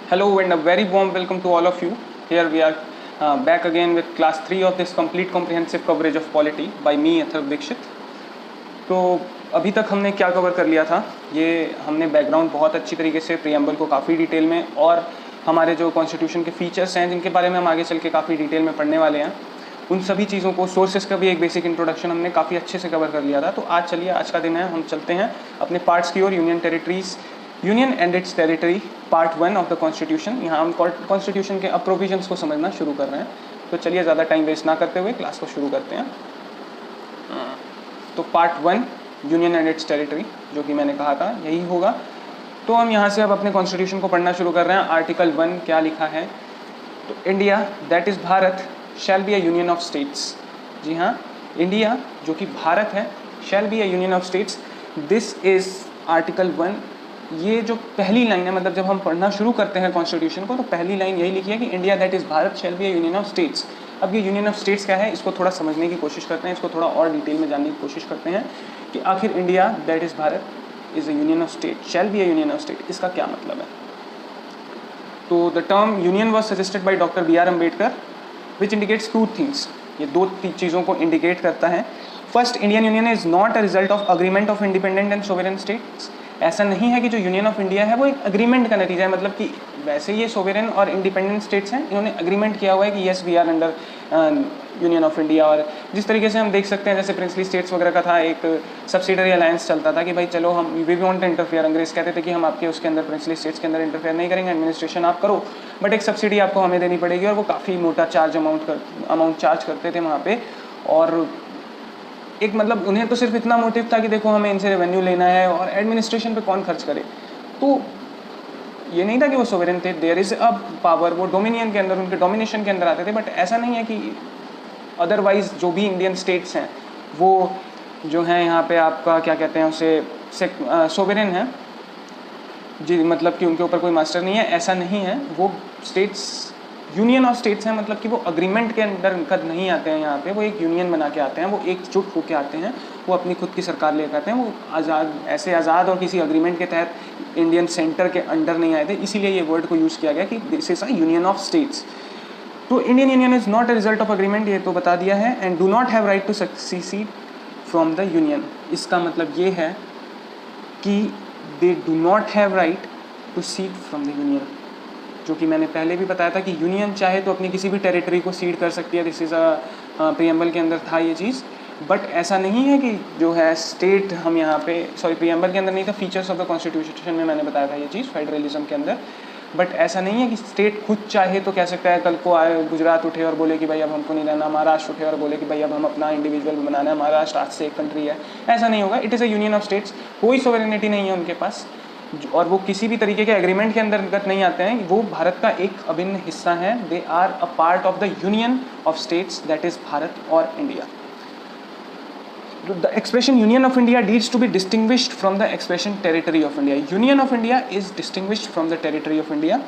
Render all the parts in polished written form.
Hello and a very warm welcome to all of you. Here we are back again with class 3 of this complete comprehensive coverage of polity by me Atharva Dixit. तो अभी तक हमने क्या cover कर लिया था, ये हमने बैकग्राउंड बहुत अच्छी तरीके से प्रीएम्बल को काफ़ी डिटेल में और हमारे जो कॉन्स्टिट्यूशन के फीचर्स हैं जिनके बारे में हम आगे चल के काफ़ी डिटेल में पढ़ने वाले हैं, उन सभी चीज़ों को, सोर्सेज का भी एक बेसिक इंट्रोडक्शन हमने काफ़ी अच्छे से कवर कर लिया था. तो आज चलिए, आज का दिन है, हम चलते हैं अपने पार्ट्स की ओर. Union and its territory part 1 of the constitution. यहाँ हम कॉन्स्टिट्यूशन के अब प्रोविजंस को समझना शुरू कर रहे हैं. तो चलिए ज़्यादा टाइम वेस्ट ना करते हुए क्लास को शुरू करते हैं. तो part 1 union and its territory, जो कि मैंने कहा था यही होगा. तो हम यहाँ से अब अपने कॉन्स्टिट्यूशन को पढ़ना शुरू कर रहे हैं. आर्टिकल 1 क्या लिखा है? तो India that is Bharat shall be a union of states. जी हाँ, इंडिया जो कि भारत है, shall be a union of states. This is article 1. ये जो पहली लाइन है, मतलब जब हम पढ़ना शुरू करते हैं कॉन्स्टिट्यूशन को, तो पहली लाइन यही लिखी है कि India that is Bharat shall be a union of states. अब ये यूनियन ऑफ स्टेट्स क्या है, इसको थोड़ा समझने की कोशिश करते हैं, इसको थोड़ा और डिटेल में जानने की कोशिश करते हैं कि आखिर India that is Bharat is a union of state, shell be a union of state, इसका क्या मतलब है. तो the term union was suggested by doctor B.R. Ambedkar which indicates two things. ये दो चीज़ों को इंडिकेट करता है. First, Indian union is not a result of agreement of independent and sovereign states. ऐसा नहीं है कि जो यूनियन ऑफ इंडिया है वो एक अग्रीमेंट का नतीजा है, मतलब कि वैसे ये सोवरेन और इंडिपेंडेंट स्टेट्स हैं, इन्होंने अग्रीमेंट किया हुआ है कि yes we are under Union of India. और जिस तरीके से हम देख सकते हैं, जैसे प्रिंसली स्टेट्स वगैरह का था, एक सब्सिडरी अलायंस चलता था कि भाई चलो हम वी वॉन्ट इंटरफेयर. अंग्रेज कहते थे कि हम आपके उसके अंदर, प्रिंसली स्टेट्स के अंदर इंटरफेयर नहीं करेंगे, एडमिनिस्ट्रेशन आप करो, बट एक सब्सिडी आपको हमें देनी पड़ेगी. और वो काफ़ी मोटा अमाउंट चार्ज करते थे वहाँ पे. और एक मतलब उन्हें तो सिर्फ इतना मोटिव था कि देखो हमें इनसे रेवेन्यू लेना है और एडमिनिस्ट्रेशन पे कौन खर्च करे. तो ये नहीं था कि वो सोवरेन थे. देयर इज़ अ पावर, वो डोमिनियन के अंदर, उनके डोमिनेशन के अंदर आते थे. बट ऐसा नहीं है कि अदरवाइज जो भी इंडियन स्टेट्स हैं वो जो हैं यहाँ पे आपका क्या कहते हैं उसे, सोवरेन है जी, मतलब कि उनके ऊपर कोई मास्टर नहीं है, ऐसा नहीं है. वो स्टेट्स यूनियन ऑफ स्टेट्स हैं, मतलब कि वो अग्रीमेंट के अंदर कद नहीं आते हैं यहाँ पे, वो एक यूनियन बना के आते हैं, वो एकजुट होके आते हैं, वो अपनी खुद की सरकार लेकर आते हैं. वो आज़ाद और किसी अग्रीमेंट के तहत इंडियन सेंटर के अंडर नहीं आए थे. इसीलिए ये वर्ड को यूज़ किया गया कि this is a union of states. तो Indian union is not a result of agreement, ये तो बता दिया है. And do not have right to secede from the union. इसका मतलब ये है कि they do not have right to cede from the union, जो कि मैंने पहले भी बताया था कि यूनियन चाहे तो अपनी किसी भी टेरिटरी को सीड कर सकती है. दिस इज़ अ प्रीएम्बल के अंदर था ये चीज़. बट ऐसा नहीं है कि जो है स्टेट, हम यहाँ पे प्रीएम्बल के अंदर नहीं था, फीचर्स ऑफ द कॉन्स्टिट्यूशन में मैंने बताया था ये चीज़ फेडरलिज्म के अंदर. बट ऐसा नहीं है कि स्टेट खुद चाहे तो कह सकता है, कल को आए गुजरात उठे और बोले कि भाई अब हमको नहीं रहना, महाराष्ट्र उठे और बोले कि भाई अब हम अपना इंडिविजुअल बनाना है, महाराष्ट्र आज से एक कंट्री है. ऐसा नहीं होगा. It is a union of states. कोई सोवरेनिटी नहीं है उनके पास, और वो किसी भी तरीके के एग्रीमेंट के अंतर्गत नहीं आते हैं. वो भारत का एक अभिन्न हिस्सा है. They are a part of the Union of States that is Bharat और India. The expression Union of India needs to be distinguished from the expression Territory of India. Union of India is distinguished from the Territory of India.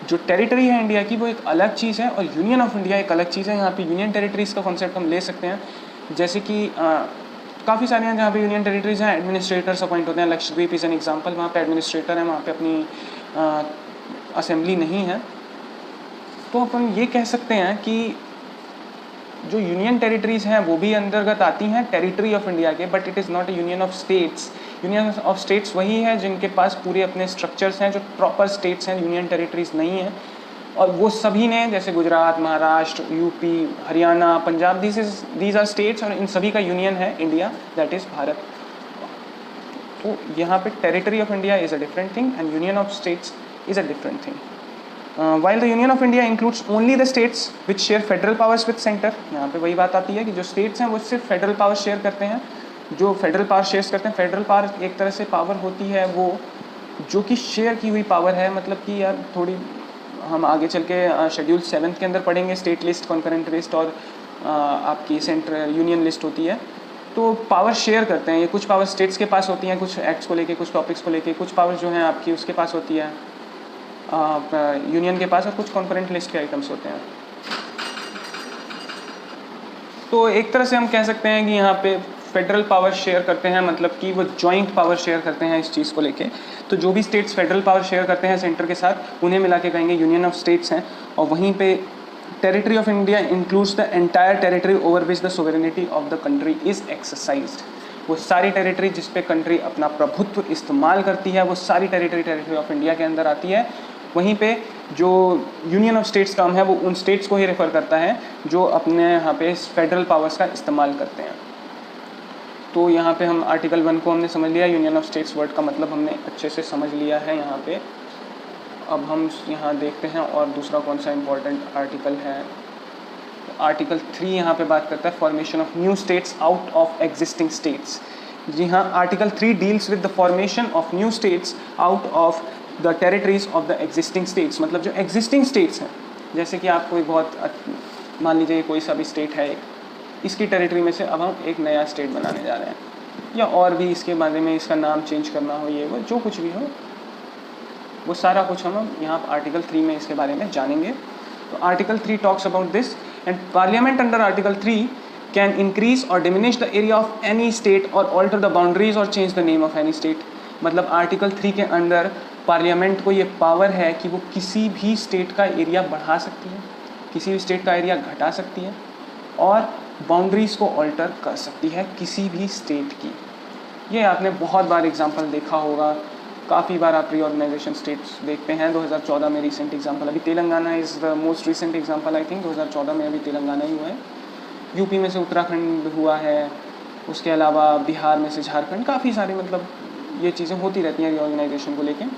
जो territory है India की वो एक अलग चीज़ है और union of India एक अलग चीज़ है. यहाँ पे यूनियन टेरिटरीज़ का कॉन्सेप्ट हम ले सकते हैं, जैसे कि काफ़ी सारे हैं जहाँ पे यूनियन टेरिटरीज़ हैं, एडमिनिस्ट्रेटर्स अपॉइंट होते हैं. Lakshadweep is an example. वहाँ पे एडमिनिस्ट्रेटर हैं, वहाँ पे अपनी असेंबली नहीं है. तो अपन ये कह सकते हैं कि जो यूनियन टेरिटरीज़ हैं वो भी अंतर्गत आती हैं टेरिटरी ऑफ इंडिया के, but it is not a union of States. Union of States वही है जिनके पास पूरे अपने स्ट्रक्चर्स हैं, जो प्रॉपर स्टेट्स हैं. यूनियन टेरिटरीज़ नहीं हैं. और वो सभी ने, जैसे Gujarat, Maharashtra, UP, Haryana, Punjab, these are states, और इन सभी का यूनियन है इंडिया दैट इज़ भारत. तो यहाँ पे territory of India is a different thing and union of states is a different thing. While the Union of India includes only the states which share federal powers with center. यहाँ पे वही बात आती है कि जो states हैं वो सिर्फ फेडरल पावर शेयर करते हैं. जो फेडरल पावर शेयर करते हैं, फेडरल पावर एक तरह से पावर होती है वो जो कि शेयर की हुई पावर है. मतलब कि यार थोड़ी हम आगे चल के शेड्यूल 7 के अंदर पढ़ेंगे, स्टेट लिस्ट, कॉन्करेंट लिस्ट और आपकी सेंट्रल यूनियन लिस्ट होती है. तो पावर शेयर करते हैं. ये कुछ पावर स्टेट्स के पास होती हैं, कुछ एक्ट्स को लेके, कुछ टॉपिक्स को लेके. कुछ पावर जो हैं आपकी उसके पास होती है यूनियन के पास, और कुछ कॉन्करेंट लिस्ट के आइटम्स होते हैं. तो एक तरह से हम कह सकते हैं कि यहाँ पे फेडरल पावर शेयर करते हैं, मतलब कि वो जॉइंट पावर शेयर करते हैं इस चीज़ को लेके। तो जो भी स्टेट्स फेडरल पावर शेयर करते हैं सेंटर के साथ, उन्हें मिला के कहेंगे यूनियन ऑफ स्टेट्स हैं। और वहीं पे territory of India includes the entire territory over which the sovereignty of the country is exercised. वो सारी टेरिटरी जिस पे कंट्री अपना प्रभुत्व इस्तेमाल करती है, वो सारी टेरिटरी ऑफ इंडिया के अंदर आती है। वहीं पे जो यूनियन ऑफ स्टेट्स टर्म है वो उन स्टेट्स को ही रेफ़र करता है जो अपने यहाँ पे फेडरल पावर्स का इस्तेमाल करते हैं। तो यहाँ पे हम आर्टिकल 1 को हमने समझ लिया, यूनियन ऑफ स्टेट्स वर्ड का मतलब हमने अच्छे से समझ लिया है यहाँ पे। अब हम यहाँ देखते हैं और दूसरा कौन सा इम्पोर्टेंट आर्टिकल है। आर्टिकल 3 यहाँ पे बात करता है formation of new states out of existing states. जी हाँ, article 3 deals with the formation of new states out of the territories of the existing states. मतलब जो एग्जिस्टिंग स्टेट्स हैं, जैसे कि आप कोई मान लीजिए कोई सा भी स्टेट है, इसकी टेरिटरी में से अब हम एक नया स्टेट बनाने जा रहे हैं, या और भी इसके बारे में इसका नाम चेंज करना हो, ये वो जो कुछ भी हो, वो सारा कुछ हम यहाँ आर्टिकल 3 में इसके बारे में जानेंगे। तो article 3 talks about this and parliament under article 3 can increase or diminish the area of any state or alter the boundaries or change the name of any state. मतलब आर्टिकल 3 के अंदर पार्लियामेंट को ये पावर है कि वो किसी भी स्टेट का एरिया बढ़ा सकती है, किसी भी स्टेट का एरिया घटा सकती है, और बाउंड्रीज़ को ऑल्टर कर सकती है किसी भी स्टेट की। ये आपने बहुत बार एग्जांपल देखा होगा, काफ़ी बार आप रीऑर्गेनाइजेशन स्टेट्स देखते हैं। 2014 में रिसेंट एग्जांपल, अभी Telangana is the most recent example, I think 2014 में अभी तेलंगाना ही हुआ है। यूपी में से उत्तराखंड हुआ है, उसके अलावा बिहार में से झारखंड, काफ़ी सारे मतलब ये चीज़ें होती रहती हैं रीऑर्गेनाइजेशन को लेकर।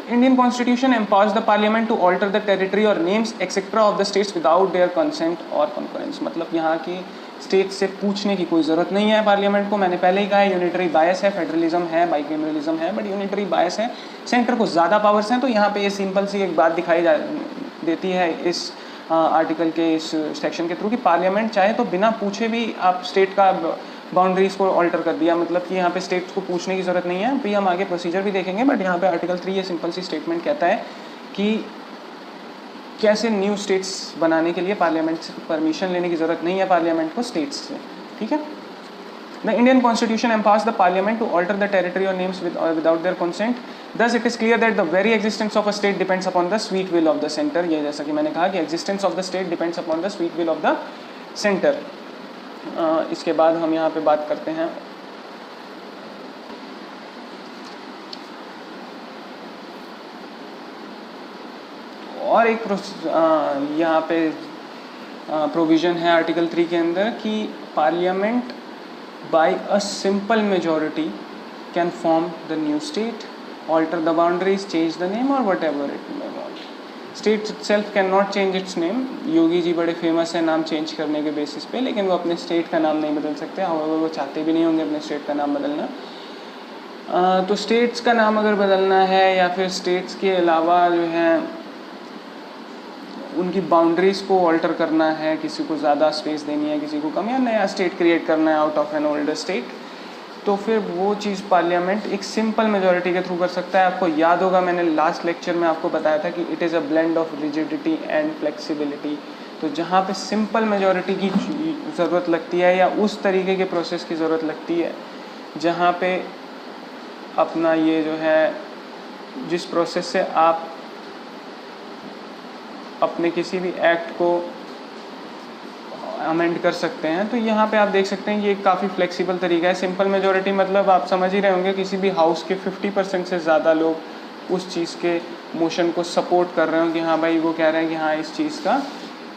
Indian Constitution empowers the Parliament to alter the territory or names etc. of the states without their consent or concurrence। मतलब यहाँ की स्टेट से पूछने की कोई ज़रूरत नहीं है पार्लियामेंट को। मैंने पहले ही कहा है यूनिटरी बायस है, फेडरलिज्म है, बाइकैमरलिज्म है, बट यूनिटरी बायस है, सेंटर को ज़्यादा पावर्स हैं। तो यहाँ पे ये सिंपल सी एक बात दिखाई देती है इस आर्टिकल के इस सेक्शन के थ्रू कि पार्लियामेंट चाहे तो बिना पूछे भी आप स्टेट का बाउंड्रीज़ को ऑल्टर कर दिया। मतलब कि यहाँ पे स्टेट्स को पूछने की ज़रूरत नहीं है। अभी हम आगे प्रोसीजर भी देखेंगे, बट यहाँ पे आर्टिकल 3 ये सिंपल सी स्टेटमेंट कहता है कि कैसे न्यू स्टेट्स बनाने के लिए पार्लियामेंट से परमिशन लेने की ज़रूरत नहीं है पार्लियामेंट को स्टेट्स से। ठीक है। The Indian constitution empowers the parliament to alter the territory or names without their consent. Thus it is clear that the very existence of a state depends upon the sweet will of the centre. ये जैसा कि मैंने कहा कि existence of the state depends upon the sweet will of the centre. इसके बाद हम यहाँ पे बात करते हैं और एक यहाँ पे प्रोविज़न है आर्टिकल 3 के अंदर कि parliament by a simple majority can form the new state, alter the boundaries, change the name or whatever it may want. State itself can not change its name. Yogi ji बड़े famous हैं नाम change करने के basis पे, लेकिन वो अपने state का नाम नहीं बदल सकते। हाउएवर वो चाहते भी नहीं होंगे अपने स्टेट का नाम बदलना। तो स्टेट्स का नाम अगर बदलना है या फिर स्टेट्स के अलावा जो है उनकी बाउंड्रीज़ को ऑल्टर करना है, किसी को ज़्यादा स्पेस देनी है, किसी को कम, या नया स्टेट क्रिएट करना है out of an older state, तो फिर वो चीज़ पार्लियामेंट एक सिंपल मेजॉरिटी के थ्रू कर सकता है। आपको याद होगा मैंने लास्ट लेक्चर में आपको बताया था कि it is a blend of rigidity and flexibility. तो जहाँ पे सिंपल मेजॉरिटी की ज़रूरत लगती है या उस तरीके के प्रोसेस की ज़रूरत लगती है जहाँ पे अपना ये जो है जिस प्रोसेस से आप अपने किसी भी एक्ट को अमेंड कर सकते हैं, तो यहाँ पे आप देख सकते हैं ये काफ़ी फ्लेक्सिबल तरीका है। सिंपल मेजॉरिटी मतलब आप समझ ही रहे होंगे किसी भी हाउस के 50% से ज़्यादा लोग उस चीज़ के मोशन को सपोर्ट कर रहे हो कि हाँ भाई वो कह रहे हैं कि हाँ इस चीज़ का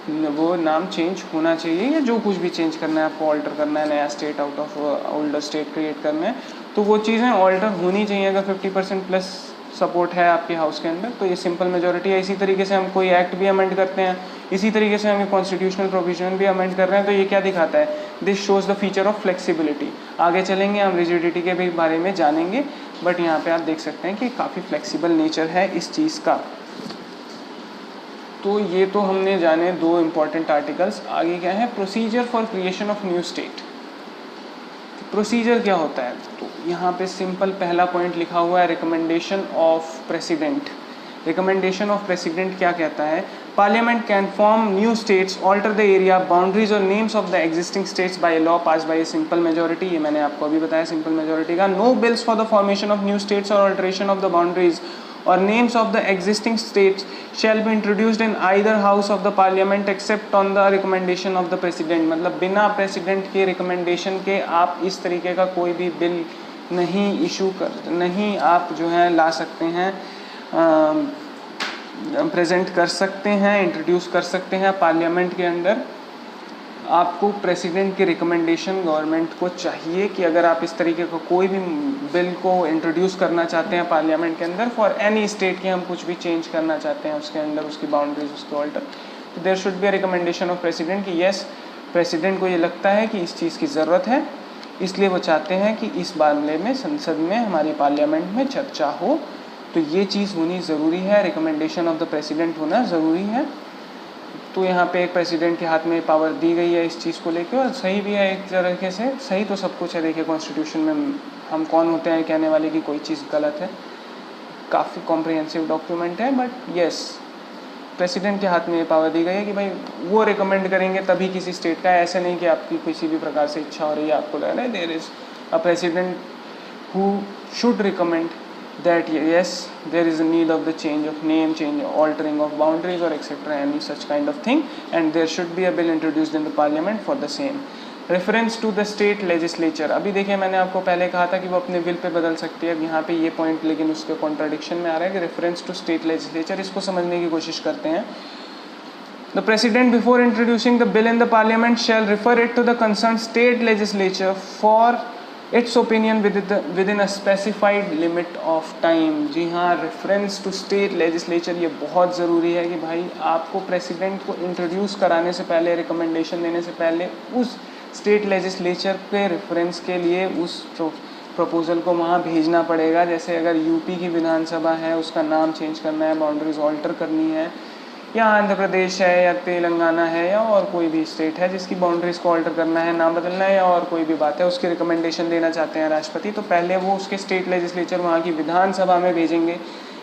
वो नाम चेंज होना चाहिए, या जो कुछ भी चेंज करना है आपको ऑल्टर करना है, नया state out of older state create करना है, तो वो चीज़ें ऑल्टर होनी चाहिए अगर 50% प्लस सपोर्ट है आपके हाउस के अंदर। तो ये सिंपल मेजॉरिटी है। इसी तरीके से हम कोई एक्ट भी अमेंड करते हैं, इसी तरीके से हम कॉन्स्टिट्यूशनल प्रोविजन भी अमेंड कर रहे हैं। तो ये क्या दिखाता है? This shows the feature of flexibility. आगे चलेंगे हम रिजिडिटी के भी बारे में जानेंगे, बट यहाँ पे आप देख सकते हैं कि काफ़ी फ्लेक्सिबल नेचर है इस चीज़ का। तो ये तो हमने जाने दो इम्पॉर्टेंट आर्टिकल्स। आगे क्या है? Procedure for creation of new state. Procedure क्या होता है? तो यहाँ पे सिंपल पहला पॉइंट लिखा हुआ है recommendation of president. Recommendation of president क्या कहता है? Parliament can form new states, alter the area boundaries or names of the existing states by law pass by a simple majority. ये मैंने आपको अभी बताया सिंपल मेजोरिटी का। No bills for the formation of new states or alteration of the boundaries or names of the existing states shall be introduced in either house of the parliament except on the recommendation of the president. मतलब बिना president के recommendation के आप इस तरीके का कोई भी बिल नहीं आप जो है ला सकते हैं, प्रेजेंट कर सकते हैं, इंट्रोड्यूस कर सकते हैं पार्लियामेंट के अंदर। आपको प्रेसिडेंट की रिकमेंडेशन गवर्नमेंट को चाहिए कि अगर आप इस तरीके का कोई भी बिल को इंट्रोड्यूस करना चाहते हैं पार्लियामेंट के अंदर फॉर एनी स्टेट की, हम कुछ भी चेंज करना चाहते हैं उसके अंदर, उसकी बाउंड्रीज, उसके ऑल्टर, तो there should be a recommendation of president कि यस प्रेसिडेंट को ये लगता है कि इस चीज़ की ज़रूरत है, इसलिए वो चाहते हैं कि इस मामले में संसद में हमारी पार्लियामेंट में चर्चा हो। तो ये चीज़ होनी ज़रूरी है, रिकमेंडेशन ऑफ द प्रेसिडेंट होना ज़रूरी है। तो यहाँ पे एक प्रेसिडेंट के हाथ में पावर दी गई है इस चीज़ को लेकर, और सही भी है एक तरीके से। सही तो सब कुछ है, देखिए कॉन्स्टिट्यूशन में हम कौन होते हैं कहने वाले की कोई चीज़ गलत है, काफ़ी कॉम्प्रिहेंसिव डॉक्यूमेंट है। बट येस, प्रेसिडेंट के हाथ में ये पावर दी गई है कि भाई वो रिकमेंड करेंगे तभी किसी स्टेट का, ऐसे नहीं कि आपकी किसी भी प्रकार से इच्छा हो रही है, आपको लग रहा है there is a president who should recommend that yes there is a need of the change of name, change altering of boundaries or etc, any such kind of thing, and there should be a bill introduced in the parliament for the same. Reference to the state legislature, अभी देखिए मैंने आपको पहले कहा था कि वो अपने बिल पे बदल सकती है, अब यहाँ पे ये पॉइंट लेकिन उसके कॉन्ट्राडिक्शन में आ रहा है कि रेफरेंस टू स्टेट लेजिस्लेचर, इसको समझने की कोशिश करते हैं। The president before introducing the bill in the parliament shall refer it to the concerned state legislature for its opinion within a specified limit of time. जी हाँ, reference to state legislature ये बहुत ज़रूरी है कि भाई आपको president को इंट्रोड्यूस कराने से पहले, रिकमेंडेशन देने से पहले उस स्टेट लेजिस्लेचर के रेफरेंस के लिए उस प्रपोज़ल को वहाँ भेजना पड़ेगा। जैसे अगर यूपी की विधानसभा है, उसका नाम चेंज करना है, बाउंड्रीज ऑल्टर करनी है, या आंध्र प्रदेश है या तेलंगाना है या और कोई भी स्टेट है जिसकी बाउंड्रीज़ को ऑल्टर करना है, नाम बदलना है या और कोई भी बात है, उसकी रिकमेंडेशन देना चाहते हैं राष्ट्रपति, तो पहले वो उसके स्टेट लेजिस्लेचर वहाँ की विधानसभा में भेजेंगे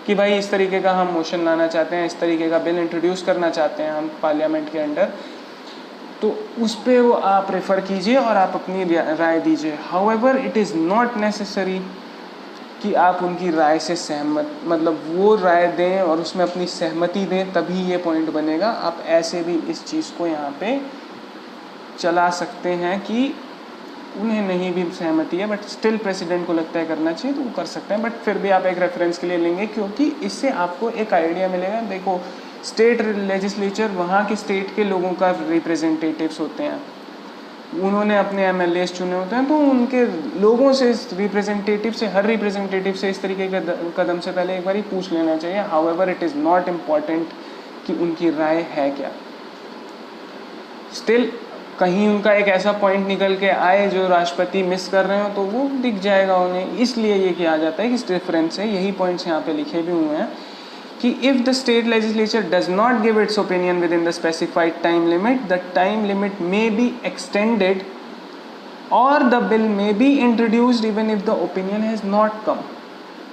कि भाई इस तरीके का हम मोशन लाना चाहते हैं, इस तरीके का बिल इंट्रोड्यूस करना चाहते हैं हम पार्लियामेंट के अंडर, तो उस पर वो आप रेफ़र कीजिए और आप अपनी राय दीजिए। However it is not necessary कि आप उनकी राय से सहमत, मतलब वो राय दें और उसमें अपनी सहमति दें तभी ये पॉइंट बनेगा। आप ऐसे भी इस चीज़ को यहाँ पे चला सकते हैं कि उन्हें नहीं भी सहमति है बट स्टिल प्रेसिडेंट को लगता है करना चाहिए तो वो कर सकते हैं, बट फिर भी आप एक रेफरेंस के लिए लेंगे क्योंकि इससे आपको एक आइडिया मिलेगा। देखो, स्टेट लेजिस्लेचर वहाँ के स्टेट के लोगों का रिप्रेजेंटेटिव्स होते हैं, उन्होंने अपने एमएलए चुने होते हैं, तो उनके लोगों से, रिप्रेजेंटेटिव से, हर रिप्रेजेंटेटिव से इस तरीके के कदम से पहले एक बार ही पूछ लेना चाहिए। However it is not important कि उनकी राय है क्या, स्टिल कहीं उनका एक ऐसा पॉइंट निकल के आए जो राष्ट्रपति मिस कर रहे हो तो वो दिख जाएगा उन्हें, इसलिए ये किया जाता है कि रेफरेंस है। यही पॉइंट्स यहाँ पे लिखे भी हुए हैं कि if the state legislature does not give its opinion within the specified time limit, the time limit may be extended or the bill may be introduced even if the opinion has not come।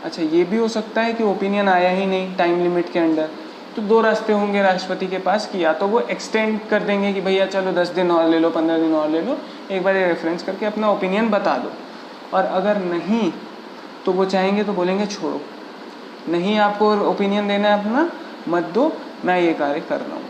अच्छा, ये भी हो सकता है कि opinion आया ही नहीं time limit के अंदर, तो दो रास्ते होंगे राष्ट्रपति के पास कि या तो वो एक्सटेंड कर देंगे कि भैया चलो 10 दिन और ले लो, 15 दिन और ले लो, एक बार ये रेफरेंस करके अपना ओपिनियन बता दो, और अगर नहीं तो वो चाहेंगे तो बोलेंगे छोड़ो, नहीं आपको ओपिनियन देना है अपना, मत दो, मैं ये कार्य कर रहा हूँ।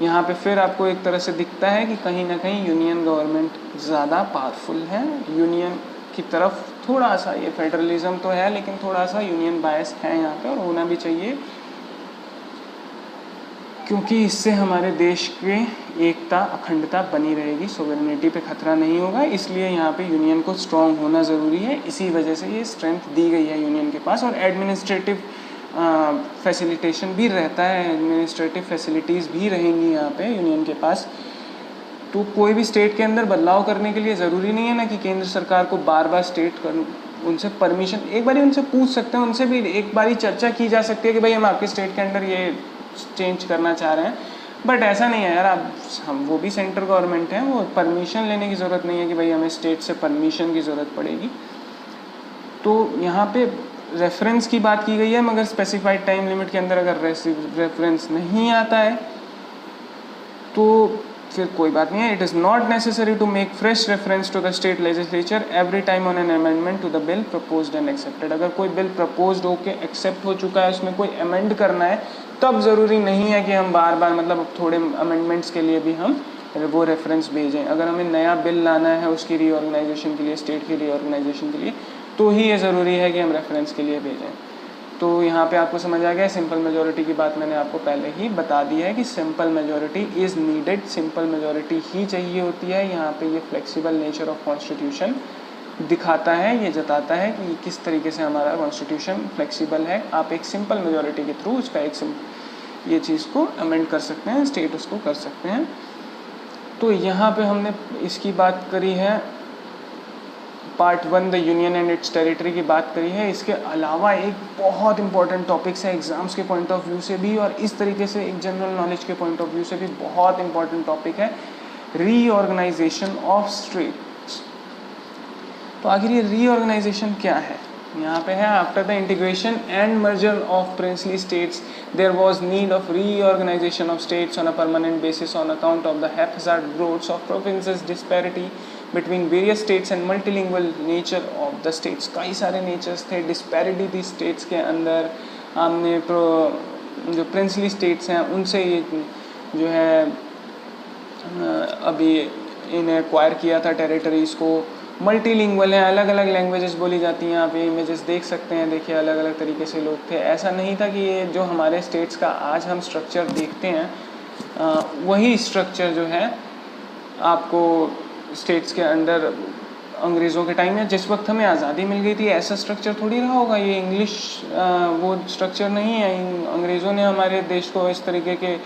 यहाँ पे फिर आपको एक तरह से दिखता है कि कहीं ना कहीं यूनियन गवर्नमेंट ज़्यादा पावरफुल है, यूनियन की तरफ थोड़ा सा, ये फेडरलिज्म तो है लेकिन थोड़ा सा यूनियन बायस है यहाँ पे, और होना भी चाहिए क्योंकि इससे हमारे देश के एकता, अखंडता बनी रहेगी, सोवरेनिटी पे खतरा नहीं होगा, इसलिए यहाँ पे यूनियन को स्ट्रॉन्ग होना ज़रूरी है। इसी वजह से ये स्ट्रेंथ दी गई है यूनियन के पास, और एडमिनिस्ट्रेटिव फैसिलिटेशन भी रहता है, एडमिनिस्ट्रेटिव फैसिलिटीज़ भी रहेंगी यहाँ पे यूनियन के पास। तो कोई भी स्टेट के अंदर बदलाव करने के लिए ज़रूरी नहीं है ना कि केंद्र सरकार को बार बार उनसे परमिशन, एक बारी उनसे पूछ सकते हैं, उनसे भी एक बारी चर्चा की जा सकती है कि भाई हम आपके स्टेट के अंदर ये चेंज करना चाह रहे हैं, बट ऐसा नहीं है यार, आप हम वो भी सेंट्रल गवर्नमेंट है, वो परमिशन लेने की ज़रूरत नहीं है कि भाई हमें स्टेट से परमिशन की ज़रूरत पड़ेगी। तो यहाँ पे रेफरेंस की बात की गई है, मगर स्पेसिफाइड टाइम लिमिट के अंदर अगर रेफरेंस नहीं आता है तो फिर कोई बात नहीं है. It is not necessary to make fresh reference to the state legislature every time on an amendment to the bill proposed and accepted. अगर कोई बिल प्रपोज्ड होके एक्सेप्ट हो चुका है, उसमें कोई अमेंड करना है, तब ज़रूरी नहीं है कि हम बार बार मतलब थोड़े अमेंडमेंट्स के लिए भी हम वो रेफरेंस भेजें. अगर हमें नया बिल लाना है उसकी रीऑर्गेनाइजेशन के लिए, स्टेट की रीऑर्गेनाइजेशन के लिए, तो ही ये ज़रूरी है कि हम रेफरेंस के लिए भेजें. तो यहाँ पे आपको समझ आ गया. सिंपल मेजॉरिटी की बात मैंने आपको पहले ही बता दी है कि simple majority is needed. Simple majority ही चाहिए होती है. यहाँ पे ये फ्लेक्सिबल नेचर ऑफ कॉन्स्टिट्यूशन दिखाता है, ये जताता है कि किस तरीके से हमारा कॉन्स्टिट्यूशन फ्लेक्सिबल है. आप एक सिंपल मेजॉरिटी के थ्रू उसका ये चीज़ को अमेंड कर सकते हैं, स्टेट उसको कर सकते हैं. तो यहाँ पे हमने इसकी बात करी है, part 1 the union and its territory की बात करी है. इसके अलावा एक बहुत इंपॉर्टेंट टॉपिक्स है एग्जाम्स के पॉइंट ऑफ व्यू से भी, और इस तरीके से एक जनरल नॉलेज के पॉइंट ऑफ व्यू से भी बहुत इंपॉर्टेंट टॉपिक है, रीऑर्गेनाइजेशन ऑफ स्टेट्स. तो आखिर ये रीऑर्गेनाइजेशन क्या है? यहाँ पे है, after the integration and merger of princely states there was need of reorganisation of states on a permanent basis on account of the haphazard growths of provinces, disparity between various states and multilingual nature of the states. कई सारे natures थे, disparity थी states के अंदर. हमने जो princely states हैं उनसे ये जो है अभी इन्हें एक्वायर किया था टेरिटरीज़ को. मल्टीलिंगुअल हैं, अलग अलग लैंग्वेजेस बोली जाती हैं. आप ये इमेजेस देख सकते हैं, देखिए अलग अलग तरीके से लोग थे. ऐसा नहीं था कि ये जो हमारे स्टेट्स का आज हम स्ट्रक्चर देखते हैं वही स्ट्रक्चर जो है आपको स्टेट्स के अंदर अंग्रेज़ों के टाइम में जिस वक्त हमें आज़ादी मिल गई थी ऐसा स्ट्रक्चर थोड़ी रहा होगा. ये इंग्लिश वो स्ट्रक्चर नहीं है. अंग्रेज़ों ने हमारे देश को इस तरीके के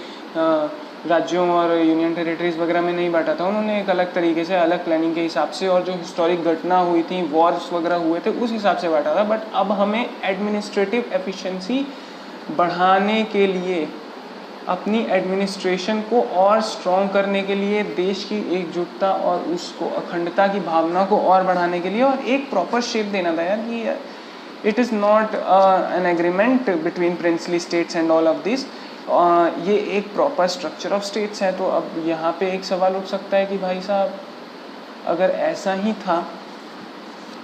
राज्यों और यूनियन टेरिटरीज़ वगैरह में नहीं बांटा था. उन्होंने एक अलग तरीके से, अलग प्लानिंग के हिसाब से, और जो हिस्टोरिक घटना हुई थी, वॉर्स वगैरह हुए थे, उस हिसाब से बांटा था. बट अब हमें एडमिनिस्ट्रेटिव एफिशिएंसी बढ़ाने के लिए, अपनी एडमिनिस्ट्रेशन को और स्ट्रॉन्ग करने के लिए, देश की एकजुटता और उसको अखंडता की भावना को और बढ़ाने के लिए, और एक प्रॉपर शेप देना था यार कि it is not an agreement between princely states and all of this. ये एक प्रॉपर स्ट्रक्चर ऑफ स्टेट्स है. तो अब यहाँ पे एक सवाल उठ सकता है कि भाई साहब अगर ऐसा ही था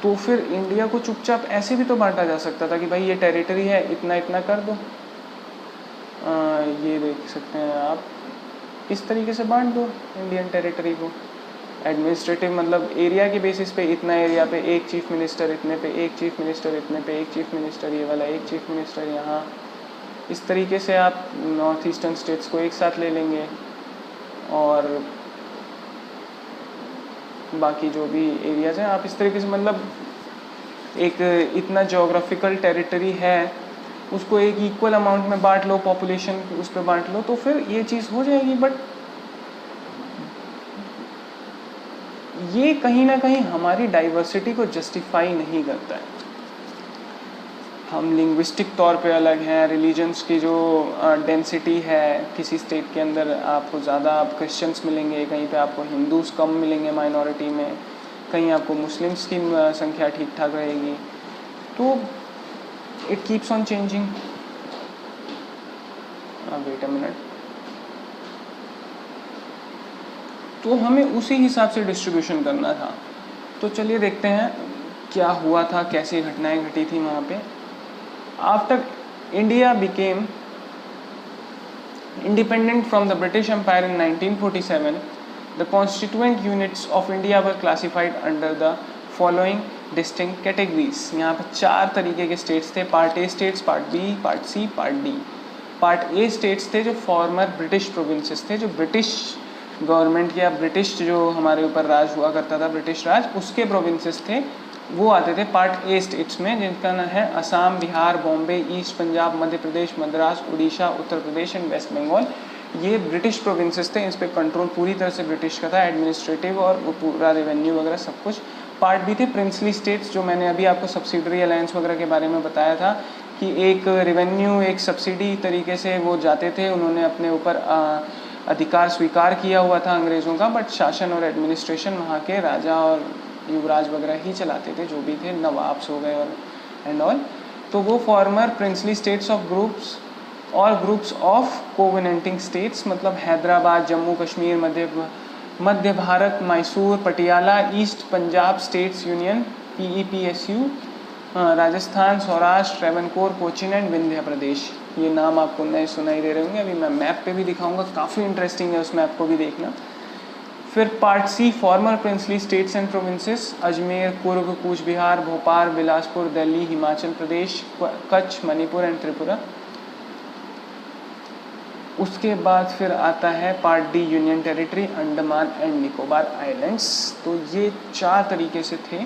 तो फिर इंडिया को चुपचाप ऐसे भी तो बांटा जा सकता था कि भाई ये टेरिटरी है, इतना इतना कर दो. ये देख सकते हैं आप, इस तरीके से बांट दो इंडियन टेरिटरी को. एडमिनिस्ट्रेटिव मतलब एरिया के बेसिस पे, इतना एरिया पे एक चीफ मिनिस्टर, इतने पे एक चीफ मिनिस्टर, इतने पे एक चीफ मिनिस्टर, ये वाला एक चीफ मिनिस्टर यहाँ. इस तरीके से आप नॉर्थ ईस्टर्न स्टेट्स को एक साथ ले लेंगे और बाकी जो भी एरियाज़ हैं आप इस तरीके से, मतलब एक इतना जोग्राफिकल टेरिटरी है उसको एक इक्वल अमाउंट में बांट लो, पॉपुलेशन उस पर बांट लो, तो फिर ये चीज़ हो जाएगी. बट ये कहीं ना कहीं हमारी डाइवर्सिटी को जस्टिफाई नहीं करता है. हम लिंग्विस्टिक तौर पे अलग हैं. रिलीजन्स की जो डेंसिटी है किसी स्टेट के अंदर, आपको ज़्यादा आप क्रिश्चियंस मिलेंगे, कहीं पे आपको हिंदूज़ कम मिलेंगे माइनॉरिटी में, कहीं आपको मुस्लिम्स की संख्या ठीक ठाक रहेगी. तो it keeps on changing. Wait a minute. तो हमें उसी हिसाब से डिस्ट्रीब्यूशन करना था. तो चलिए देखते हैं क्या हुआ था, कैसी घटनाएं घटी थी वहाँ पे. After India became independent from the British Empire in 1947, the constituent units of India were classified under the following distinct categories. यहाँ पर 4 तरीके के स्टेट्स थे. Part A states, part B, part C, part D. Part A states थे जो farmer British provinces थे, जो British government या ब्रिटिश जो हमारे ऊपर राज हुआ करता था, ब्रिटिश राज, उसके प्रोविंसेस थे, वो आते थे पार्ट ए स्टेट्स में, जिनका नाम है Assam, Bihar, Bombay, East Punjab, Madhya Pradesh, Madras, Orissa, Uttar Pradesh and West Bengal. ये ब्रिटिश प्रोविंसेस थे. इस पर कंट्रोल पूरी तरह से ब्रिटिश का था, एडमिनिस्ट्रेटिव और पूरा रेवेन्यू वगैरह सब कुछ. पार्ट बी थे प्रिंसली स्टेट्स, जो मैंने अभी आपको सब्सिडरी अलायंस वगैरह के बारे में बताया था कि एक रेवेन्यू, एक सब्सिडी तरीके से वो जाते थे. उन्होंने अपने ऊपर अधिकार स्वीकार किया हुआ था अंग्रेज़ों का, बट शासन और एडमिनिस्ट्रेशन वहाँ के राजा और युवराज वगैरह ही चलाते थे, जो भी थे, नवाब्स हो गए और एंड ऑल. तो वो former princely states of groups or groups of covenanting states, मतलब Hyderabad, Jammu Kashmir, Madhya Bharat, Mysore, Patiala, east Punjab states union PEPSU, Rajasthan, Saurashtra, Travancore, Cochin and Vindhya Pradesh. ये नाम आपको नए सुनाई दे रहे होंगे, अभी मैं मैप पे भी दिखाऊंगा, काफ़ी इंटरेस्टिंग है, उस मैप को भी देखना। फिर part C, former princely states and provinces, Ajmer, Coorg, Cooch Behar, Bhopal, Bilaspur, Delhi, Himachal Pradesh, Kutch, Manipur and Tripura. उसके बाद फिर आता है part D, union territory, Andaman and Nicobar islands. तो ये 4 तरीके से थे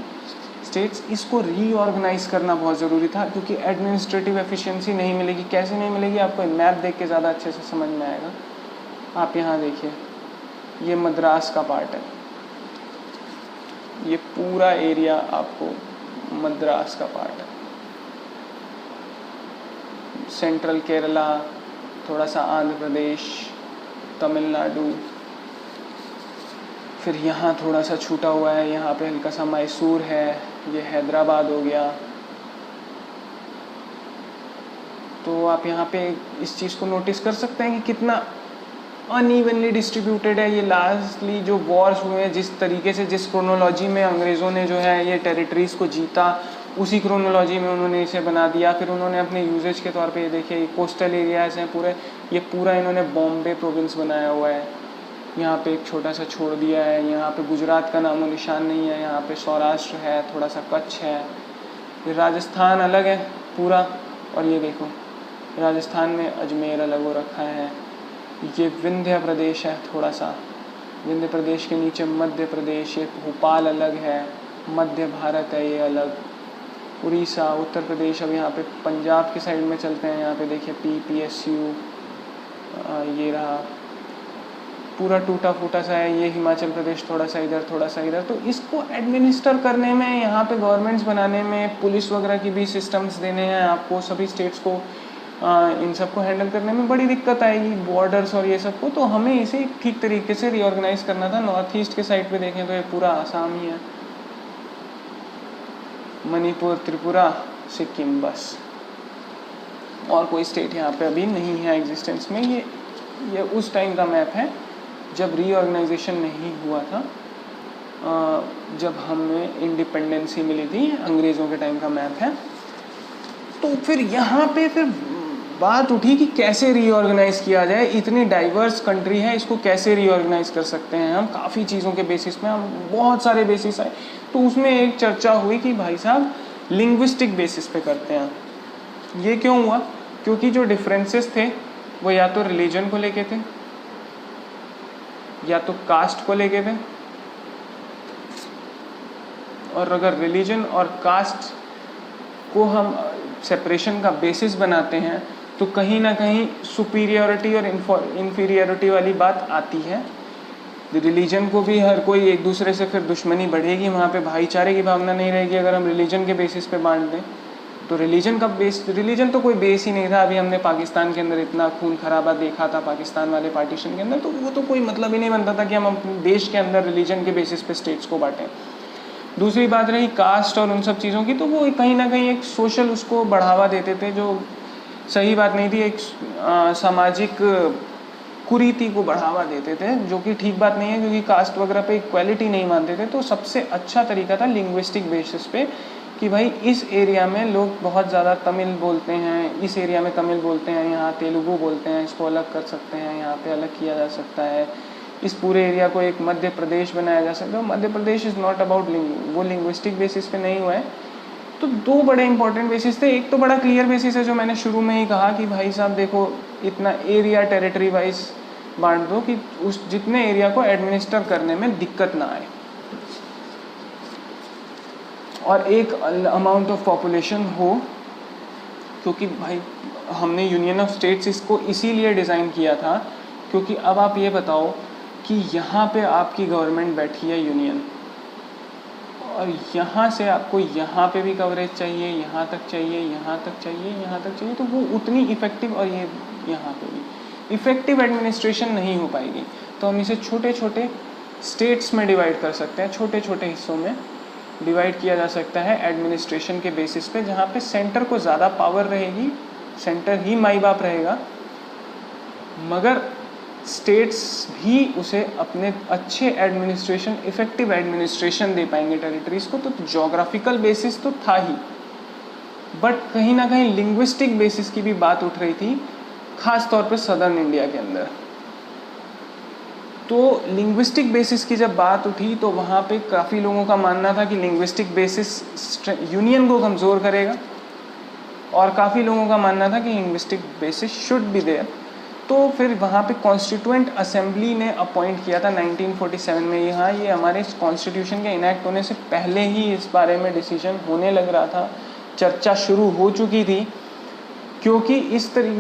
स्टेट्स। इसको रीऑर्गेनाइज करना बहुत ज़रूरी था, क्योंकि एडमिनिस्ट्रेटिव एफिशिएंसी नहीं मिलेगी। कैसे नहीं मिलेगी, आपको मैप देख के ज़्यादा अच्छे से समझ में आएगा। आप यहाँ देखिए, ये मद्रास का पार्ट है, ये पूरा एरिया आपको मद्रास का पार्ट है। सेंट्रल केरला, थोड़ा सा आंध्र प्रदेश, तमिलनाडु, फिर यहाँ थोड़ा सा छूटा हुआ है, यहाँ पे हल्का सा मैसूर है, ये हैदराबाद हो गया। तो आप यहाँ पे इस चीज़ को नोटिस कर सकते हैं कि कितना अनइवनली डिस्ट्रीब्यूटेड है। ये लास्टली जो वॉर्स हुए हैं, जिस तरीके से, जिस क्रोनोलॉजी में अंग्रेज़ों ने जो है ये टेरिटरीज़ को जीता, उसी क्रोनोलॉजी में उन्होंने इसे बना दिया। फिर उन्होंने अपने यूजेज के तौर पे ये देखिए, कोस्टल एरियाज़ हैं पूरे, ये पूरा इन्होंने बॉम्बे प्रोविंस बनाया हुआ है। यहाँ पे एक छोटा सा छोड़ दिया है, यहाँ पे गुजरात का नामो निशान नहीं है, यहाँ पे सौराष्ट्र है, थोड़ा सा कच्छ है। फिर राजस्थान अलग है पूरा, और ये देखो राजस्थान में अजमेर अलग हो रखा है। ये विंध्य प्रदेश है, थोड़ा सा विंध्य प्रदेश के नीचे मध्य प्रदेश, ये भोपाल अलग है, मध्य भारत है ये अलग, उड़ीसा, उत्तर प्रदेश। अब यहाँ पे पंजाब की साइड में चलते हैं, यहाँ पे देखिए PPSU, ये रहा पूरा टूटा फूटा सा है। ये हिमाचल प्रदेश, थोड़ा सा इधर, थोड़ा सा इधर। तो इसको एडमिनिस्टर करने में, यहाँ पे गवर्नमेंट्स बनाने में, पुलिस वगैरह की भी सिस्टम्स देने हैं आपको, सभी स्टेट्स को इन सबको हैंडल करने में बड़ी दिक्कत आएगी, बॉर्डर्स और ये सब को। तो हमें इसे ठीक तरीके से रीऑर्गेनाइज करना था। नॉर्थ ईस्ट के साइड पे देखें तो ये पूरा आसाम ही है, मणिपुर, त्रिपुरा, सिक्किम, बस और कोई स्टेट यहाँ पे अभी नहीं है एग्जिस्टेंस में। ये उस टाइम का मैप है जब रीऑर्गेनाइजेशन नहीं हुआ था, जब हमें इंडिपेंडेंसी मिली थी, अंग्रेज़ों के टाइम का मैप है। तो फिर यहाँ पे फिर बात उठी कि कैसे रीऑर्गेनाइज किया जाए। इतनी डाइवर्स कंट्री है, इसको कैसे रीऑर्गेनाइज कर सकते हैं हम। काफ़ी चीज़ों के बेसिस पे, हम बहुत सारे बेसिस आए। तो उसमें एक चर्चा हुई कि भाई साहब लिंग्विस्टिक बेसिस पे करते हैं। ये क्यों हुआ? क्योंकि जो डिफरेंसेस थे वो या तो रिलीजन को लेके थे, या तो कास्ट को लेके थे। और अगर रिलीजन और कास्ट को हम सेपरेशन का बेसिस बनाते हैं तो कहीं ना कहीं सुपीरियरिटी और इन्फीरियरिटी वाली बात आती है। रिलीजन को भी हर कोई एक दूसरे से फिर दुश्मनी बढ़ेगी, वहाँ पे भाईचारे की भावना नहीं रहेगी अगर हम रिलीजन के बेसिस पे बांट दें। तो रिलीजन तो कोई बेस ही नहीं था। अभी हमने पाकिस्तान के अंदर इतना खून खराबा देखा था, पाकिस्तान वाले पार्टीशन के अंदर, तो वो तो कोई मतलब ही नहीं बनता था कि हम अपने देश के अंदर रिलीजन के बेसिस पे स्टेट्स को बांटें। दूसरी बात रही कास्ट और उन सब चीज़ों की, तो वो कहीं ना कहीं एक सोशल उसको बढ़ावा देते थे, जो सही बात नहीं थी। एक सामाजिक कुरीति को बढ़ावा देते थे, जो कि ठीक बात नहीं है, क्योंकि कास्ट वगैरह पे इक्वालिटी नहीं मानते थे। तो सबसे अच्छा तरीका था लिंग्विस्टिक बेसिस पे कि भाई इस एरिया में लोग बहुत ज़्यादा तमिल बोलते हैं, इस एरिया में तमिल बोलते हैं, यहाँ तेलुगु बोलते हैं, इसको अलग कर सकते हैं, यहाँ पे अलग किया जा सकता है। इस पूरे एरिया को एक मध्य प्रदेश बनाया जा सकता है। Madhya Pradesh is not about वो लिंग्विस्टिक बेसिस पे नहीं हुआ है। तो 2 बड़े इंपॉर्टेंट बेसिस थे। एक तो बड़ा क्लियर बेसिस है जो मैंने शुरू में ही कहा कि भाई साहब देखो, इतना एरिया टेरिटरी वाइज बांट दो कि उस जितने एरिया को एडमिनिस्टर करने में दिक्कत ना आए, और एक अमाउंट ऑफ पॉपुलेशन हो। क्योंकि भाई हमने यूनियन ऑफ स्टेट्स इसको इसीलिए डिज़ाइन किया था, क्योंकि अब आप ये बताओ कि यहाँ पे आपकी गवर्नमेंट बैठी है यूनियन, और यहाँ से आपको यहाँ पे भी कवरेज चाहिए, यहाँ तक चाहिए, यहाँ तक चाहिए, यहाँ तक चाहिए, तो वो उतनी इफ़ेक्टिव, और ये यहाँ पे भी इफ़ेक्टिव एडमिनिस्ट्रेशन नहीं हो पाएगी। तो हम इसे छोटे छोटे स्टेट्स में डिवाइड कर सकते हैं, छोटे छोटे हिस्सों में, डिवाइड किया जा सकता है एडमिनिस्ट्रेशन के बेसिस पे, जहाँ पे सेंटर को ज़्यादा पावर रहेगी, सेंटर ही माई बाप रहेगा, मगर स्टेट्स भी उसे अपने अच्छे एडमिनिस्ट्रेशन, इफ़ेक्टिव एडमिनिस्ट्रेशन दे पाएंगे टेरिटरीज़ को। तो जोग्राफिकल बेसिस तो था ही, बट कहीं ना कहीं लिंग्विस्टिक बेसिस की भी बात उठ रही थी, ख़ास तौर पे सदर्न इंडिया के अंदर। तो लिंग्विस्टिक बेसिस की जब बात उठी तो वहाँ पे काफ़ी लोगों का मानना था कि लिंग्विस्टिक बेसिस यूनियन को कमज़ोर करेगा, और काफ़ी लोगों का मानना था कि linguistic basis should be there. तो फिर वहाँ पे कॉन्स्टिट्यूएंट असेंबली ने अपॉइंट किया था 1947 में। यहाँ ये हमारे कॉन्स्टिट्यूशन के इनैक्ट होने से पहले ही इस बारे में डिसीजन होने लग रहा था, चर्चा शुरू हो चुकी थी, क्योंकि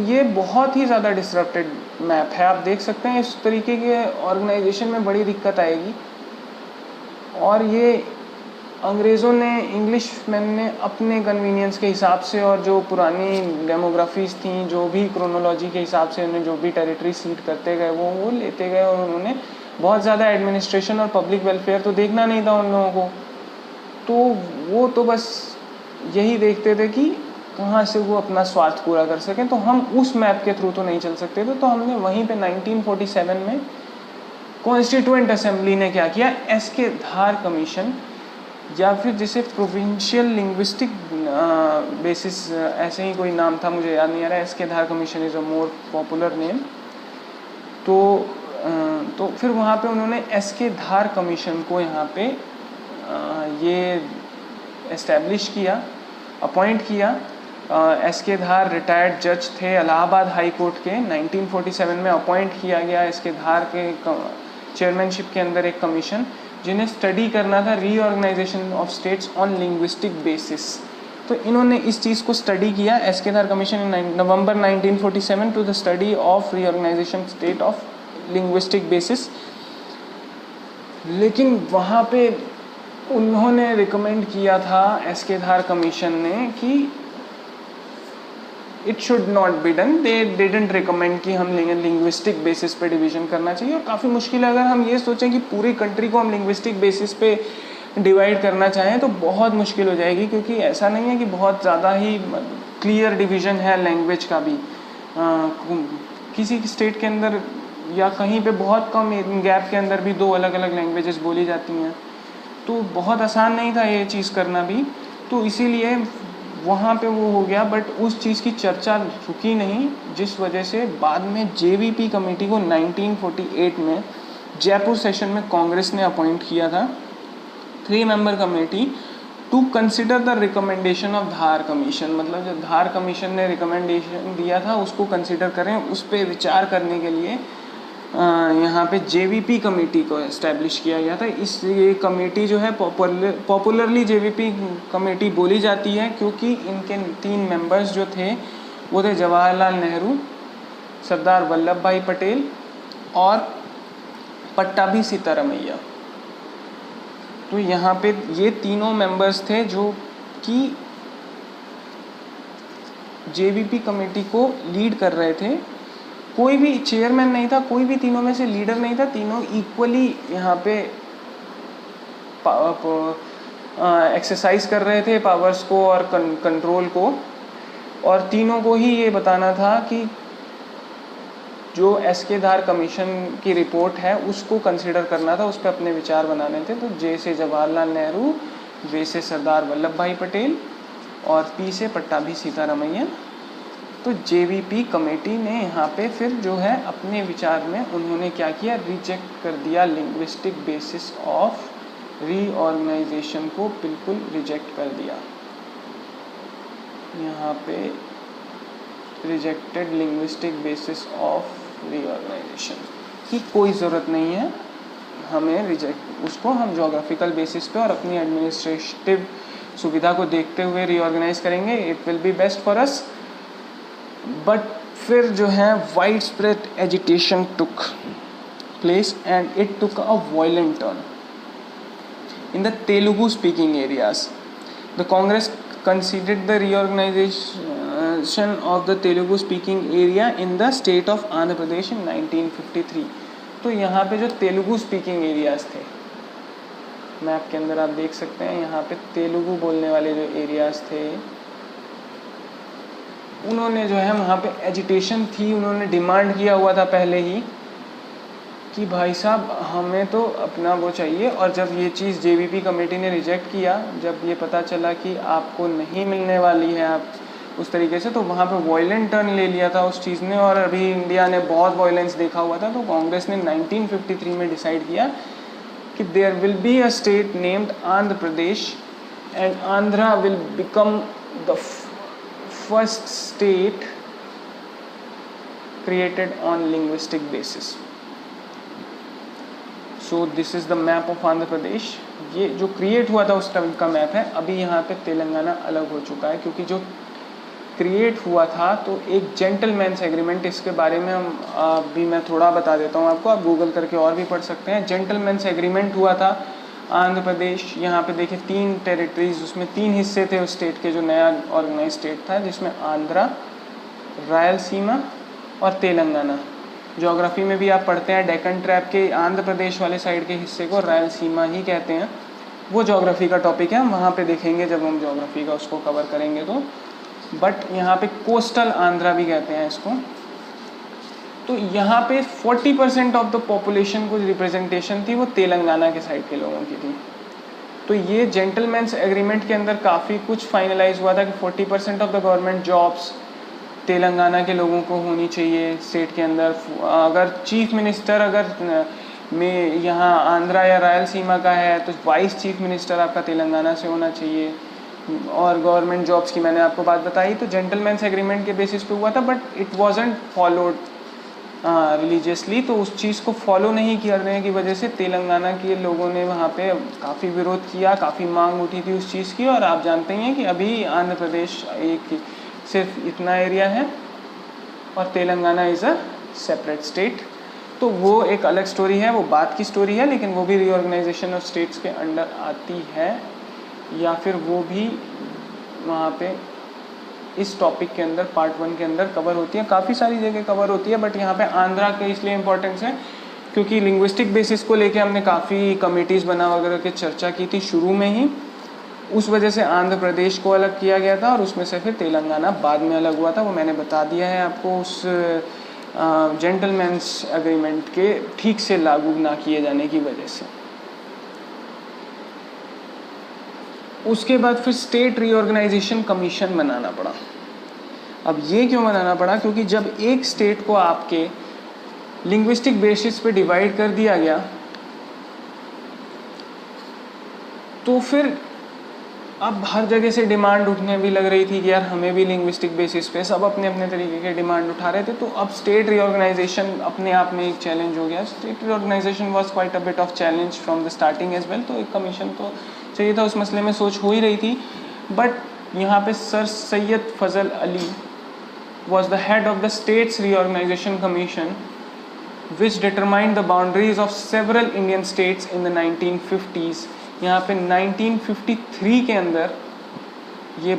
ये बहुत ही ज़्यादा डिसरप्टेड मैप है। आप देख सकते हैं इस तरीके के ऑर्गेनाइजेशन में बड़ी दिक्कत आएगी, और ये अंग्रेज़ों ने, इंग्लिश मैन ने अपने कन्वीनियंस के हिसाब से और जो पुरानी डेमोग्राफीज़ थी, जो भी क्रोनोलॉजी के हिसाब से उन्हें जो भी टेरिटरी सीड करते गए वो लेते गए, और उन्होंने बहुत ज़्यादा एडमिनिस्ट्रेशन और पब्लिक वेलफेयर तो देखना नहीं था उन लोगों को। तो वो तो बस यही देखते थे कि कहाँ से वो अपना स्वार्थ पूरा कर सकें। तो हम उस मैप के थ्रू तो नहीं चल सकते थे, तो हमने वहीं पे 1947 में कॉन्स्टिट्यूएंट असेंबली ने क्या किया, एस.के. धार कमीशन, या फिर जिसे प्रोविंशियल लिंग्विस्टिक बेसिस, ऐसे ही कोई नाम था, मुझे याद नहीं आ रहा है, SK. Dhar commission is a more popular name. तो फिर वहाँ पे उन्होंने एस.के. धार कमीशन को यहाँ पे ये एस्टेब्लिश किया, अपॉइंट किया। एस.के. धार रिटायर्ड जज थे इलाहाबाद हाई कोर्ट के। 1947 में अपॉइंट किया गया एस.के. धार के चेयरमैनशिप के अंदर एक कमीशन, जिन्हें स्टडी करना था reorganisation of states on linguistic basis. तो इन्होंने इस चीज़ को स्टडी किया, S K. Dhar commission in November 1947 to the study of reorganisation state of linguistic basis. लेकिन वहाँ पे उन्होंने रिकमेंड किया था, एस.के. धार कमीशन ने, कि it should not be done. They didn't recommend कि हम लिंग्विस्टिक बेसिस पे डिवीजन करना चाहिए। और काफ़ी मुश्किल है, अगर हम ये सोचें कि पूरी कंट्री को हम लिंग्विस्टिक बेसिस पे डिवाइड करना चाहें तो बहुत मुश्किल हो जाएगी, क्योंकि ऐसा नहीं है कि बहुत ज़्यादा ही क्लियर डिवीज़न है लैंग्वेज का भी। किसी स्टेट के अंदर या कहीं पे बहुत कम गैप के अंदर भी दो अलग अलग लैंग्वेजेस बोली जाती हैं, तो बहुत आसान नहीं था ये चीज़ करना भी। तो इसीलिए वहाँ पे वो हो गया, बट उस चीज़ की चर्चा रुकी नहीं, जिस वजह से बाद में जेवीपी कमेटी को 1948 में जयपुर सेशन में कांग्रेस ने अपॉइंट किया था, 3 member committee, to consider the recommendation of Dhar commission. मतलब जो धार कमीशन ने रिकमेंडेशन दिया था उसको कंसिडर करें, उस पर विचार करने के लिए यहाँ पे जेवीपी कमेटी को एस्टैब्लिश किया गया था। ये कमेटी जो है पॉपुलरली जेवीपी कमेटी बोली जाती है, क्योंकि इनके 3 मेंबर्स जो थे वो थे जवाहरलाल नेहरू, सरदार वल्लभ भाई पटेल और पट्टाभी सीतारामैया। तो यहाँ पे ये तीनों मेंबर्स थे जो कि जेवीपी कमेटी को लीड कर रहे थे। कोई भी चेयरमैन नहीं था, कोई भी तीनों में से लीडर नहीं था, तीनों इक्वली यहाँ पे एक्सरसाइज कर रहे थे पावर्स को और कंट्रोल को। और तीनों को ही ये बताना था कि जो एस.के. धार कमीशन की रिपोर्ट है उसको कंसिडर करना था, उस पर अपने विचार बनाने थे। तो जे से जवाहरलाल नेहरू, वे से सरदार वल्लभ भाई पटेल और पी से पट्टाभी सीतारामैया। तो जेवीपी कमेटी ने यहाँ पे फिर जो है अपने विचार में उन्होंने क्या किया, रिजेक्ट कर दिया लिंग्विस्टिक बेसिस ऑफ रीऑर्गेनाइजेशन को, बिल्कुल रिजेक्ट कर दिया। यहाँ पे rejected linguistic basis of reorganisation की कोई ज़रूरत नहीं है, हमें रिजेक्ट उसको हम जोग्राफिकल बेसिस पे और अपनी एडमिनिस्ट्रेटिव सुविधा को देखते हुए रीऑर्गेनाइज करेंगे, it will be best for us. But फिर जो है wide spread agitation took place and it took a violent turn in the Telugu speaking areas. The Congress considered the reorganization of the Telugu speaking area in the state of Andhra Pradesh in 1953। तो यहाँ पे जो Telugu speaking areas थे map के अंदर आप देख सकते हैं, यहाँ पे तेलुगु बोलने वाले जो एरियाज़ थे उन्होंने जो है वहाँ पे एजिटेशन थी, उन्होंने डिमांड किया हुआ था पहले ही कि भाई साहब हमें तो अपना वो चाहिए। और जब ये चीज़ जेवीपी कमेटी ने रिजेक्ट किया, जब ये पता चला कि आपको नहीं मिलने वाली है आप उस तरीके से, तो वहाँ पे वॉयलेंट टर्न ले लिया था उस चीज़ ने। और अभी इंडिया ने बहुत वॉयलेंस देखा हुआ था, तो कांग्रेस ने 1953 में डिसाइड किया कि there will be a state named Andhra Pradesh and Andhra will become the first state created on linguistic basis. So this is the map of Andhra Pradesh. ये जो क्रिएट हुआ था उस टाइम का मैप है। अभी यहाँ पे तेलंगाना अलग हो चुका है, क्योंकि जो क्रिएट हुआ था तो एक जेंटलमैन्स एग्रीमेंट, इसके बारे में हम अभी मैं थोड़ा बता देता हूँ आपको, आप गूगल करके और भी पढ़ सकते हैं। जेंटलमैन्स एग्रीमेंट हुआ था आंध्र प्रदेश, यहाँ पे देखिए 3 टेरिटरीज, उसमें 3 हिस्से थे उस स्टेट के, जो नया ऑर्गेनाइज स्टेट था, जिसमें आंध्रा, रायलसीमा और तेलंगाना। ज्योग्राफी में भी आप पढ़ते हैं डेक्कन ट्रैप के आंध्र प्रदेश वाले साइड के हिस्से को रायलसीमा ही कहते हैं। वो ज्योग्राफी का टॉपिक है, हम वहाँ पे देखेंगे जब हम ज्योग्राफी का उसको कवर करेंगे तो। बट यहाँ पे कोस्टल आंध्रा भी कहते हैं इसको। तो यहाँ पे 40% ऑफ द पॉपुलेशन को रिप्रेजेंटेशन थी वो तेलंगाना के साइड के लोगों की थी। तो ये जेंटलमैन्स एग्रीमेंट के अंदर काफ़ी कुछ फाइनलाइज हुआ था कि 40% of the government jobs Telangana के लोगों को होनी चाहिए स्टेट के अंदर। अगर चीफ मिनिस्टर अगर में यहाँ आंध्रा या रायलसीमा का है तो वाइस चीफ मिनिस्टर आपका तेलंगाना से होना चाहिए। और गवर्नमेंट जॉब्स की मैंने आपको बात बताई, तो जेंटलमैन्स एग्रीमेंट के बेसिस पे हुआ था, but it wasn't followed religiously. तो उस चीज़ को फॉलो नहीं करने की वजह से तेलंगाना के लोगों ने वहाँ पे काफ़ी विरोध किया, काफ़ी मांग उठी थी उस चीज़ की। और आप जानते हैं कि अभी आंध्र प्रदेश एक सिर्फ इतना एरिया है और Telangana is a separate state. तो वो एक अलग स्टोरी है, वो बात की स्टोरी है, लेकिन वो भी रीऑर्गेनाइजेशन ऑफ स्टेट्स के अंडर आती है, या फिर वो भी वहाँ पे इस टॉपिक के अंदर पार्ट 1 के अंदर कवर होती है। काफ़ी सारी जगह कवर होती है, बट यहाँ पे आंध्रा के इसलिए इम्पोर्टेंस है क्योंकि लिंग्विस्टिक बेसिस को लेके हमने काफ़ी कमेटीज़ बना वगैरह के चर्चा की थी शुरू में ही। उस वजह से आंध्र प्रदेश को अलग किया गया था और उसमें से फिर तेलंगाना बाद में अलग हुआ था। वो मैंने बता दिया है आपको उस जेंटलमैन्स एग्रीमेंट के ठीक से लागू ना किए जाने की वजह से। उसके बाद फिर स्टेट रीऑर्गेनाइजेशन कमीशन बनाना पड़ा। अब ये क्यों बनाना पड़ा? क्योंकि जब एक स्टेट को आपके लिंग्विस्टिक बेसिस पे डिवाइड कर दिया गया तो फिर अब हर जगह से डिमांड उठने भी लग रही थी कि यार हमें भी लिंग्विस्टिक बेसिस पे, सब अपने अपने तरीके के डिमांड उठा रहे थे। तो अब स्टेट रीऑर्गेनाइजेशन अपने आप में एक चैलेंज हो गया। State reorganisation was quite a bit of challenge from the starting as well. तो एक कमीशन तो चाहिए था, उस मसले में सोच हो ही रही थी। बट यहाँ पे sir Syed Fazal Ali was the head of the States Reorganization Commission, which determined the boundaries of several Indian states in the 1950s. यहाँ पे 1953 के अंदर ये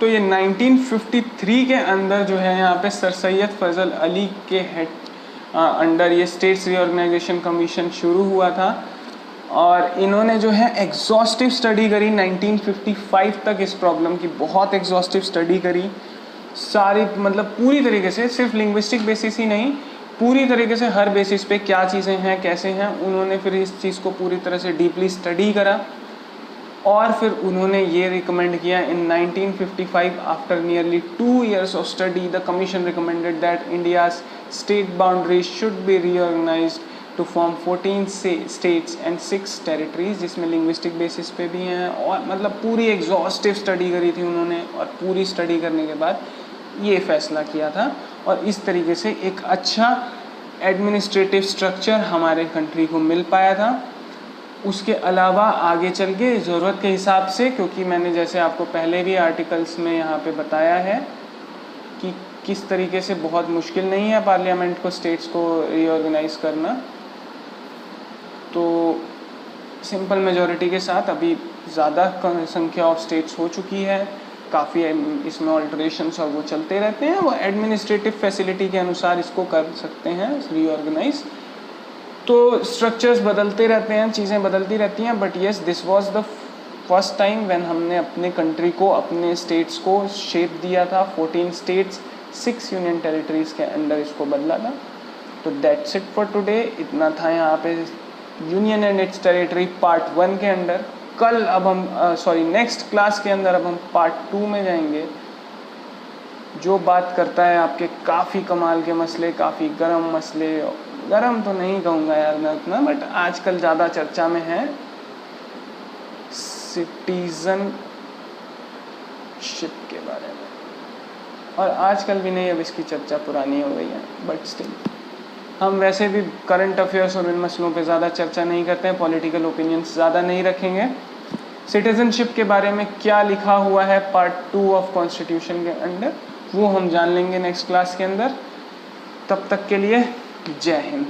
1953 के अंदर जो है यहाँ पे सर सैयद फजल अली के हेड अंडर ये स्टेट्स रीऑर्गेनाइजेशन कमीशन शुरू हुआ था। और इन्होंने जो है एग्जॉस्टिव स्टडी करी 1955 तक, इस प्रॉब्लम की बहुत एग्जॉस्टिव स्टडी करी सारी, मतलब पूरी तरीके से, सिर्फ लिंग्विस्टिक बेसिस ही नहीं, पूरी तरीके से हर बेसिस पे क्या चीज़ें हैं कैसे हैं, उन्होंने फिर इस चीज़ को पूरी तरह से डीपली स्टडी करा। और फिर उन्होंने ये रिकमेंड किया in 1955 after nearly 2 years of study the commission recommended that India's state boundaries should be reorganized to form 14 states and 6 territories, जिसमें लिंग्विस्टिक बेसिस पे भी हैं। और मतलब पूरी एग्जॉस्टिव स्टडी करी थी उन्होंने, और पूरी स्टडी करने के बाद ये फैसला किया था। और इस तरीके से एक अच्छा एडमिनिस्ट्रेटिव स्ट्रक्चर हमारे कंट्री को मिल पाया था। उसके अलावा आगे चल के ज़रूरत के हिसाब से, क्योंकि मैंने जैसे आपको पहले भी आर्टिकल्स में यहाँ पे बताया है कि किस तरीके से बहुत मुश्किल नहीं है पार्लियामेंट को स्टेट्स को रीऑर्गेनाइज करना, तो सिंपल मेजॉरिटी के साथ अभी ज़्यादा संख्या ऑफ स्टेट्स हो चुकी है। काफ़ी इसमें ऑल्टरेशंस और वो चलते रहते हैं, वो एडमिनिस्ट्रेटिव फैसिलिटी के अनुसार इसको कर सकते हैं रीऑर्गेनाइज। तो स्ट्रक्चर्स बदलते रहते हैं, चीज़ें बदलती रहती हैं, but yes this was the first time when हमने अपने कंट्री को, अपने स्टेट्स को शेप दिया था। 14 स्टेट्स 6 यूनियन टेरिटरीज़ के अंडर इसको बदला था। तो दैट्स इट फॉर टुडे, इतना था यहाँ पे union and its territory part 1 के अंडर। कल अब हम नेक्स्ट क्लास के अंदर अब हम पार्ट 2 में जाएंगे, जो बात करता है आपके काफ़ी कमाल के मसले, काफ़ी गर्म मसले। गर्म तो नहीं कहूँगा यार मैं उतना, बट आजकल ज़्यादा चर्चा में है सिटीजनशिप के बारे में। और आजकल भी नहीं, अब इसकी चर्चा पुरानी हो गई है, बट स्टिल हम वैसे भी करंट अफेयर्स और इन मसलों पे ज़्यादा चर्चा नहीं करते हैं, पॉलिटिकल ओपिनियंस ज़्यादा नहीं रखेंगे। सिटीजनशिप के बारे में क्या लिखा हुआ है पार्ट 2 ऑफ कॉन्स्टिट्यूशन के अंडर, वो हम जान लेंगे नेक्स्ट क्लास के अंदर। तब तक के लिए जय हिंद।